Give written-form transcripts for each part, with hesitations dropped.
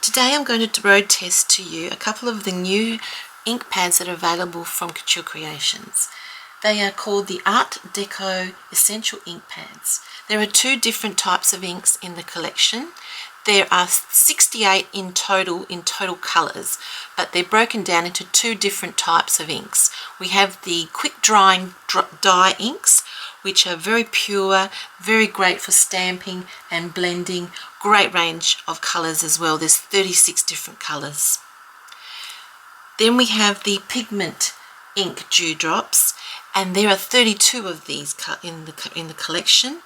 Today I'm going to road test to you a couple of the new ink pads that are available from Couture Creations. They are called the Art Deco Essential Ink Pads. There are two different types of inks in the collection. There are 68 in total colours, but they're broken down into two different types of inks. We have the quick drying dye inks, which are very pure, very great for stamping and blending. Great range of colours as well. There's 36 different colours. Then we have the Pigment Ink Dewdrops, and there are 32 of these in the collection,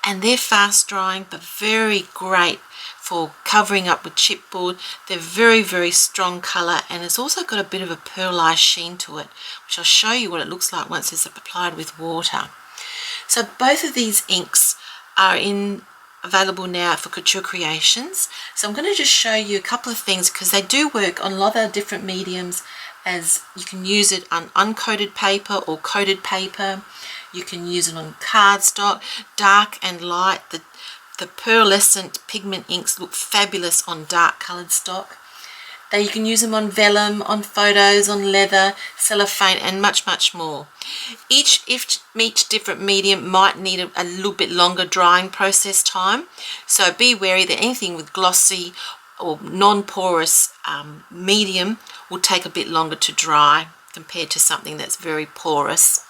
and they're fast drying but very great for covering up with chipboard. They're very strong colour, and it's also got a bit of a pearlized sheen to it, which I'll show you what it looks like once it's applied with water. So both of these inks are available now for Couture Creations. So I'm going to just show you a couple of things because they do work on a lot of different mediums, as you can use it on uncoated paper or coated paper. You can use it on cardstock, dark and light. The pearlescent pigment inks look fabulous on dark coloured stock. You can use them on vellum, on photos, on leather, cellophane, and much more. Each different medium might need a little bit longer drying process time, so be wary that anything with glossy or non-porous medium will take a bit longer to dry compared to something that's very porous.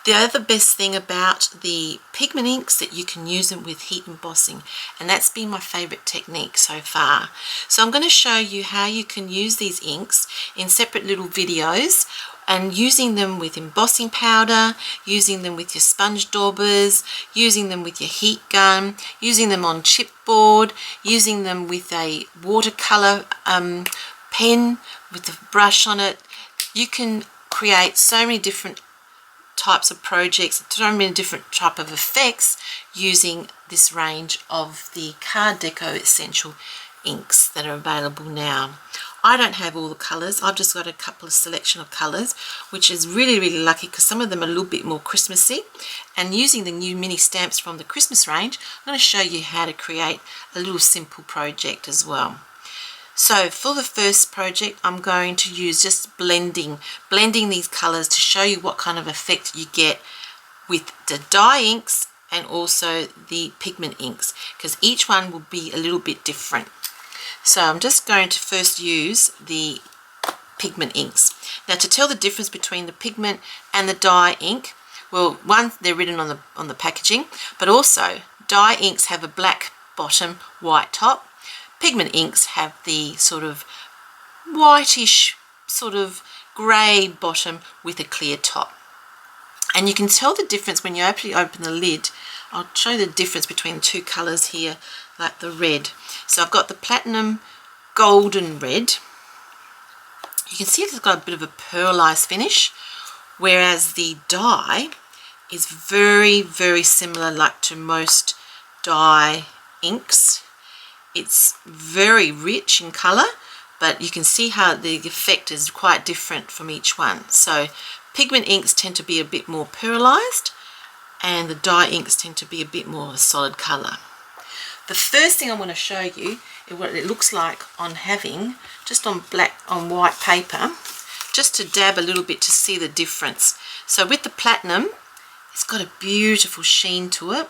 The other best thing about the pigment inks that you can use them with heat embossing, and that's been my favourite technique so far. So I'm going to show you how you can use these inks in separate little videos, and using them with embossing powder, using them with your sponge daubers, using them with your heat gun, using them on chipboard, using them with a watercolour pen with a brush on it. You can create so many different types of projects, so many different type of effects using this range of the Art Deco Essential inks that are available now. I don't have all the colours, I've just got a couple of selection of colours, which is really lucky because some of them are a little bit more Christmassy. And using the new mini stamps from the Christmas range, I'm going to show you how to create a little simple project as well. So for the first project, I'm going to use just blending these colours to show you what kind of effect you get with the dye inks and also the pigment inks, because each one will be a little bit different. So I'm just going to first use the pigment inks. Now, to tell the difference between the pigment and the dye ink, well, one, they're written on the packaging, but also dye inks have a black bottom, white top. Pigment inks have the sort of whitish, sort of grey bottom with a clear top. And you can tell the difference when you open the lid. I'll show you the difference between the two colours here, like the red. So I've got the platinum golden red. You can see it's got a bit of a pearlized finish, whereas the dye is very similar like to most dye inks. It's very rich in colour, but you can see how the effect is quite different from each one. So pigment inks tend to be a bit more pearlized, and the dye inks tend to be a bit more of a solid colour. The first thing I want to show you is what it looks like on having just on white paper, just to dab a little bit to see the difference. So with the platinum, it's got a beautiful sheen to it.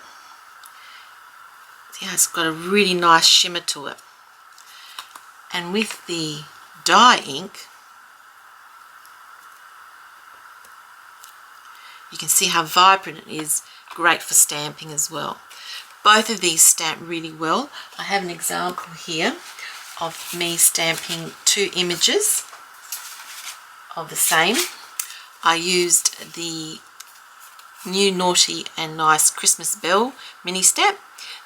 Yeah, it's got a really nice shimmer to it. And with the dye ink, you can see how vibrant it is, great for stamping as well. Both of these stamp really well. I have an example here of me stamping two images of the same. I used the new Naughty and Nice Christmas Bell mini stamp.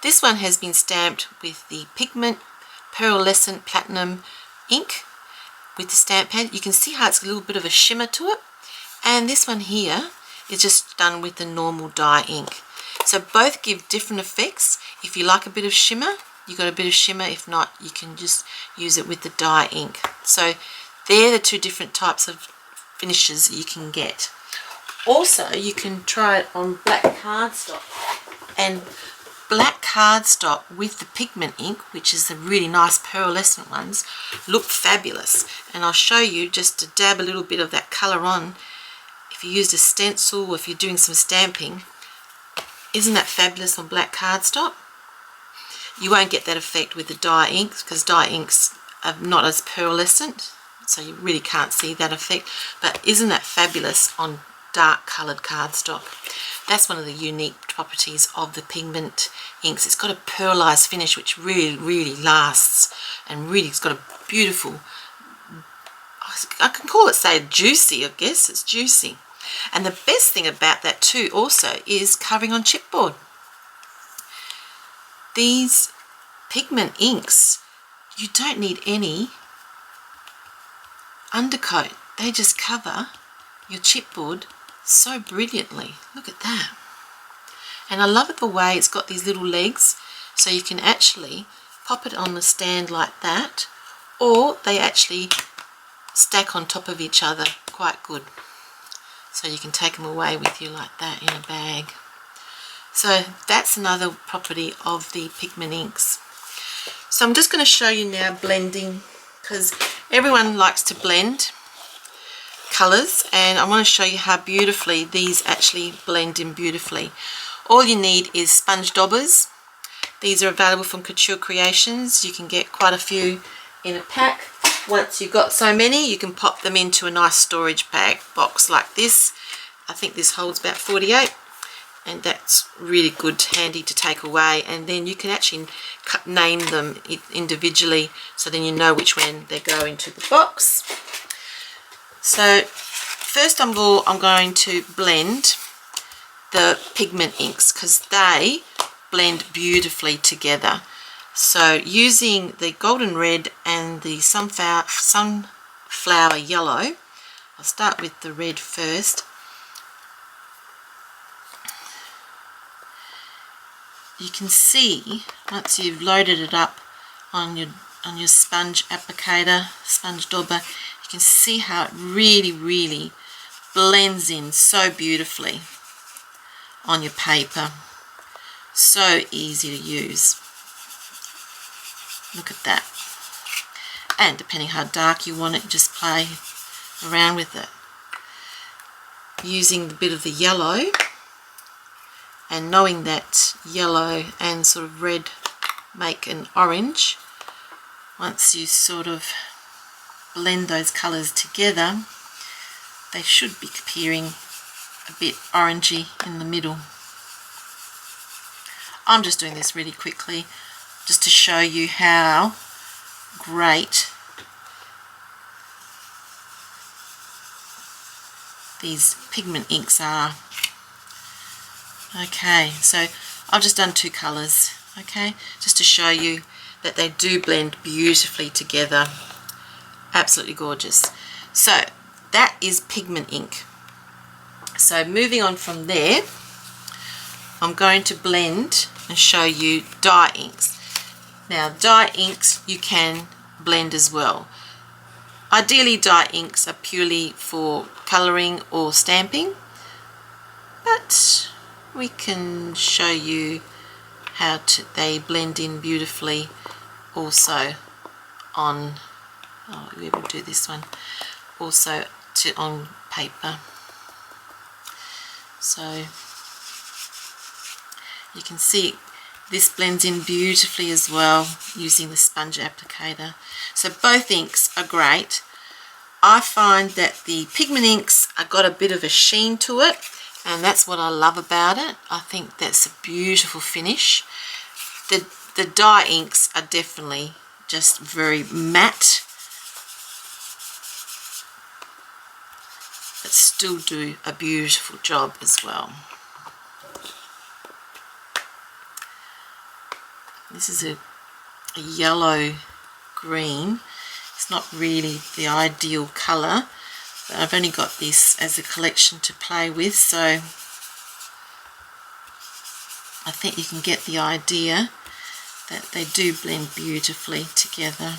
This one has been stamped with the pigment pearlescent platinum ink with the stamp pad. You can see how it's a little bit of a shimmer to it. And this one here is just done with the normal dye ink. So both give different effects. If you like a bit of shimmer, you got a bit of shimmer. If not, you can just use it with the dye ink. So they're the two different types of finishes you can get. Also, you can try it on black cardstock and black cardstock with the pigment ink, which is the really nice pearlescent ones, look fabulous. And I'll show you just to dab a little bit of that colour on. If you used a stencil or if you're doing some stamping, isn't that fabulous on black cardstock? You won't get that effect with the dye inks because dye inks are not as pearlescent, so you really can't see that effect. But isn't that fabulous on dark coloured cardstock? That's one of the unique properties of the pigment inks. It's got a pearlized finish which really lasts, and really it's got a beautiful, I can call it, say, juicy, I guess it's juicy. And the best thing about that too also is covering on chipboard. These pigment inks, you don't need any undercoat. They just cover your chipboard so brilliantly. Look at that. And I love it the way it's got these little legs, so you can actually pop it on the stand like that, or they actually stack on top of each other quite good. So you can take them away with you like that in a bag. So that's another property of the pigment inks. So I'm just going to show you now blending, because everyone likes to blend colours, and I want to show you how beautifully these actually blend in beautifully. All you need is sponge daubers. These are available from Couture Creations. You can get quite a few in a pack. Once you've got so many, you can pop them into a nice storage bag box like this. I think this holds about 48, and that's really good, handy to take away. And then you can actually name them individually, so then you know which one they go into the box. So first I'm going to blend the pigment inks, because they blend beautifully together. So using the golden red and the sunflower yellow, I'll start with the red first. You can see once you've loaded it up on your sponge applicator, sponge dauber, you can see how it really blends in so beautifully on your paper. So easy to use. Look at that. And depending how dark you want it, just play around with it. Using a bit of the yellow, and knowing that yellow and sort of red make an orange, once you sort of blend those colours together, they should be appearing a bit orangey in the middle. I'm just doing this really quickly just to show you how great these pigment inks are. Okay, so I've just done two colours, okay, just to show you that they do blend beautifully together. Absolutely gorgeous. So that is pigment ink. So moving on from there, I'm going to blend and show you dye inks. Now dye inks you can blend as well. Ideally dye inks are purely for colouring or stamping, but we can show you how they blend in beautifully also on, we will do this one, also on paper. So you can see this blends in beautifully as well using the sponge applicator. So both inks are great. I find that the pigment inks have got a bit of a sheen to it, and that's what I love about it. I think that's a beautiful finish. The dye inks are definitely just very matte, but still do a beautiful job as well. This is a yellow green. It's not really the ideal colour, but I've only got this as a collection to play with, so I think you can get the idea that they do blend beautifully together.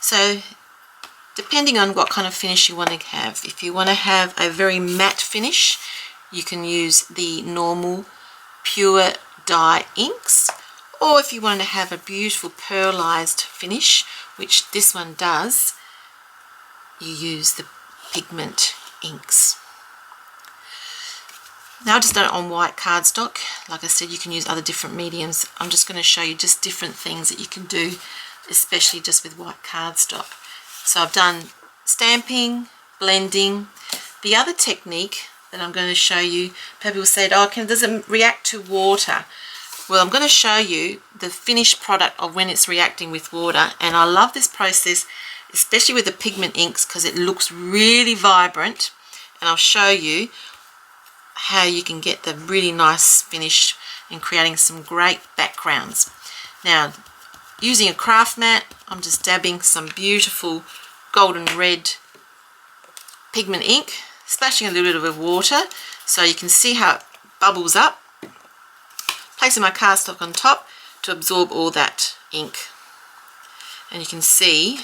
So depending on what kind of finish you want to have, if you want to have a very matte finish, you can use the normal pure dye inks, or if you want to have a beautiful pearlized finish, which this one does, you use the pigment inks. Now I've just done it on white cardstock. Like I said, you can use other different mediums. I'm just going to show you just different things that you can do, especially just with white cardstock. So I've done stamping, blending. The other technique that I'm going to show you, people said, oh, does it react to water? Well, I'm going to show you the finished product of when it's reacting with water, and I love this process, especially with the pigment inks, because it looks really vibrant, and I'll show you how you can get the really nice finish and creating some great backgrounds. Now, using a craft mat, I'm just dabbing some beautiful golden red pigment ink, splashing a little bit of water so you can see how it bubbles up, placing my cardstock on top to absorb all that ink. And you can see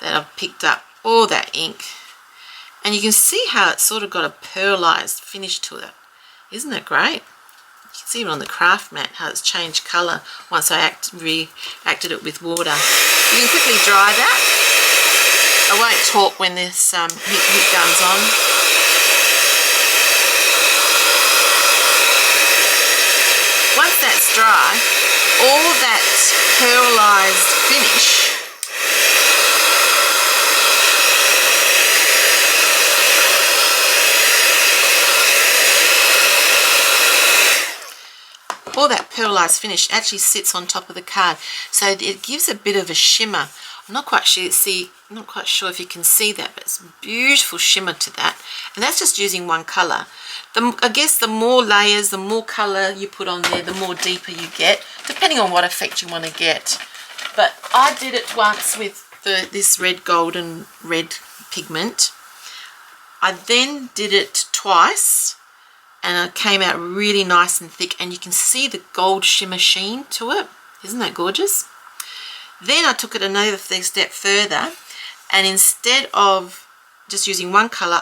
that I've picked up all that ink, and you can see how it's sort of got a pearlized finish to it. Isn't that great? You can see it on the craft mat how it's changed colour once I reacted it with water. You can quickly dry that. I won't talk when this heat gun's on. Once that's dry, all that pearlized finish actually sits on top of the card, so it gives a bit of a shimmer. I'm not quite sure if you can see that, but it's a beautiful shimmer to that, and that's just using one colour. I guess the more layers, the more colour you put on there, the more deeper you get, depending on what effect you want to get. But I did it once with this golden red pigment. I then did it twice, and it came out really nice and thick, and you can see the gold shimmer sheen to it. Isn't that gorgeous? Then I took it another step further, and instead of just using one colour,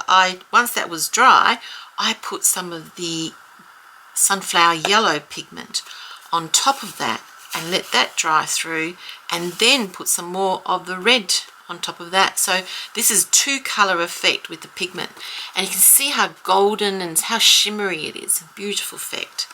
once that was dry, I put some of the sunflower yellow pigment on top of that and let that dry through, and then put some more of the red on top of that. So this is two colour effect with the pigment, and you can see how golden and how shimmery it is. A beautiful effect.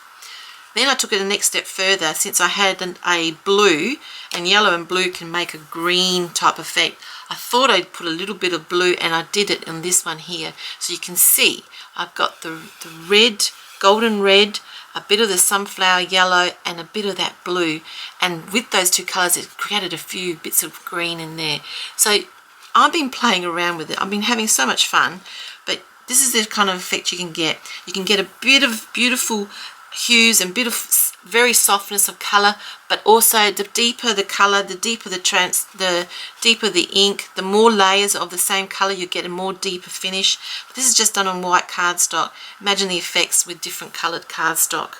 Then I took it the next step further, since I had a blue, and yellow and blue can make a green type effect. I thought I'd put a little bit of blue, and I did it on this one here. So you can see I've got the red, golden red, a bit of the sunflower yellow, and a bit of that blue, and with those two colours it created a few bits of green in there. So I've been playing around with it. I've been having so much fun, but this is the kind of effect you can get. You can get a bit of beautiful hues and bit of very softness of colour, but also the deeper the colour, the deeper the deeper the ink, the more layers of the same colour, you get a more deeper finish. But this is just done on white cardstock. Imagine the effects with different coloured cardstock.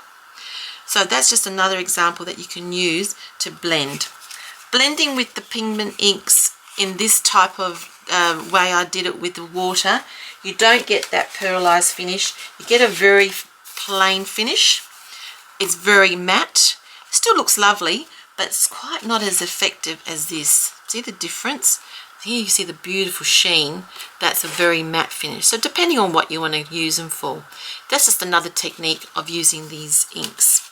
So that's just another example that you can use to blend. Blending with the pigment inks in this type of way I did it with the water, you don't get that pearlized finish. You get a very plain finish. It's very matte. Still looks lovely, but it's quite not as effective as this. See the difference? Here you see the beautiful sheen. That's a very matte finish. So depending on what you want to use them for. That's just another technique of using these inks.